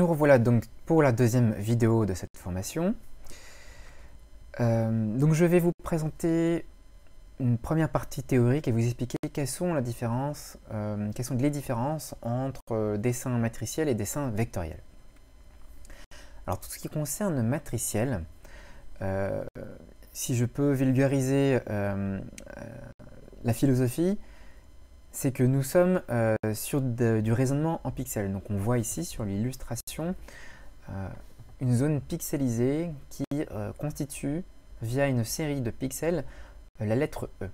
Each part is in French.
Nous revoilà donc pour la deuxième vidéo de cette formation. Donc je vais vous présenter une première partie théorique et vous expliquer quelles sont les différences entre dessin matriciel et dessin vectoriel. Alors tout ce qui concerne matriciel, si je peux vulgariser la philosophie, c'est que nous sommes sur du raisonnement en pixels. Donc on voit ici sur l'illustration une zone pixelisée qui constitue via une série de pixels la lettre E.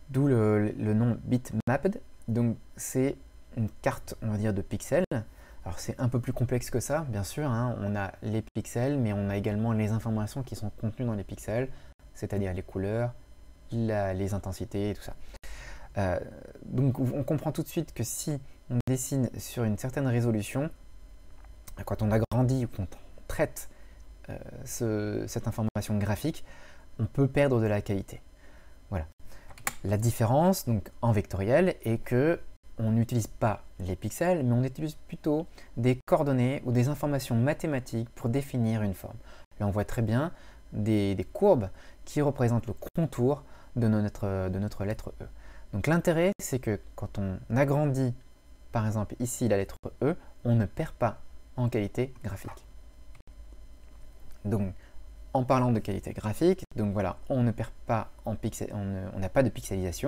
D'où le nom bitmapped. Donc c'est une carte, on va dire, de pixels. Alors c'est un peu plus complexe que ça, bien sûr, hein. On a les pixels, mais on a également les informations qui sont contenues dans les pixels, c'est-à-dire les couleurs, les intensités et tout ça. Donc on comprend tout de suite que si on dessine sur une certaine résolution, quand on agrandit ou qu'on traite cette information graphique, on peut perdre de la qualité. Voilà. La différence donc, en vectoriel est que on n'utilise pas les pixels, mais on utilise plutôt des coordonnées ou des informations mathématiques pour définir une forme. Là on voit très bien des courbes qui représentent le contour de notre lettre E. Donc l'intérêt, c'est que quand on agrandit, par exemple ici la lettre E, on ne perd pas en qualité graphique. Donc en parlant de qualité graphique, donc voilà, on ne perd pas en pixel, on n'a pas de pixelisation.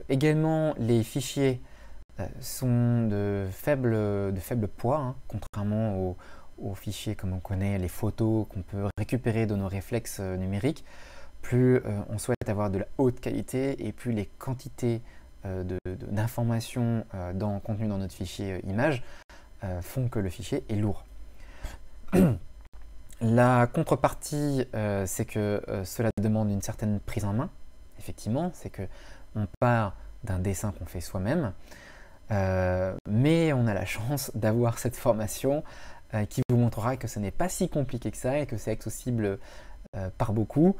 Également, les fichiers sont de faible poids, hein, contrairement aux fichiers comme on connaît, les photos qu'on peut récupérer de nos réflexes numériques. Plus on souhaite avoir de la haute qualité et plus les quantités d'informations contenues dans notre fichier image font que le fichier est lourd. La contrepartie, c'est que cela demande une certaine prise en main. Effectivement, c'est que on part d'un dessin qu'on fait soi-même, mais on a la chance d'avoir cette formation qui vous montrera que ce n'est pas si compliqué que ça et que c'est accessible par beaucoup.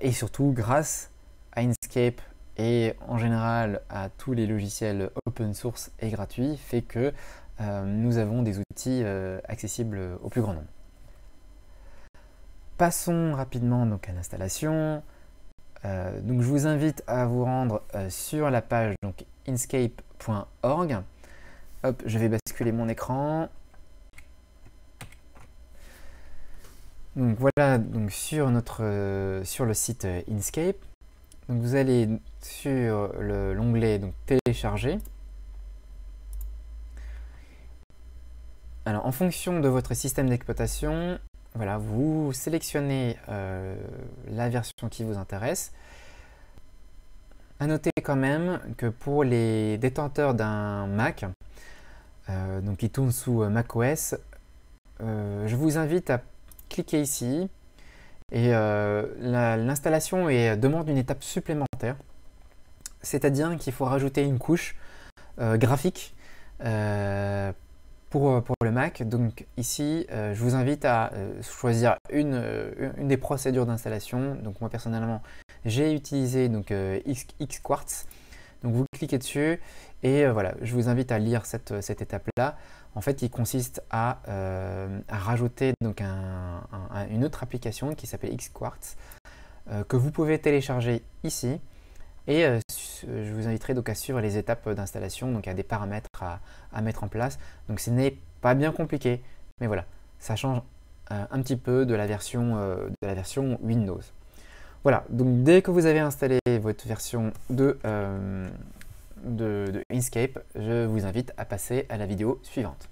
Et surtout grâce à Inkscape et en général à tous les logiciels open source et gratuits, fait que nous avons des outils accessibles au plus grand nombre. Passons rapidement donc à l'installation. Donc je vous invite à vous rendre sur la page donc inkscape.org. Hop, je vais basculer mon écran. Donc voilà, donc sur le site Inkscape. Donc vous allez sur l'onglet télécharger. Alors en fonction de votre système d'exploitation, voilà, vous sélectionnez la version qui vous intéresse. À noter quand même que pour les détenteurs d'un Mac, donc qui tourne sous macOS, je vous invite à cliquez ici et l'installation demande une étape supplémentaire, c'est-à-dire qu'il faut rajouter une couche graphique pour le Mac. Donc ici, je vous invite à choisir une des procédures d'installation. Donc moi personnellement, j'ai utilisé Xquartz. Donc vous cliquez dessus et voilà, je vous invite à lire cette étape-là. En fait, il consiste à rajouter donc une autre application qui s'appelle Xquartz que vous pouvez télécharger ici. Et je vous inviterai donc à suivre les étapes d'installation. Donc il y a des paramètres à mettre en place. Donc ce n'est pas bien compliqué, mais voilà, ça change un petit peu de la version Windows. Voilà, donc dès que vous avez installé votre version de Inkscape, je vous invite à passer à la vidéo suivante.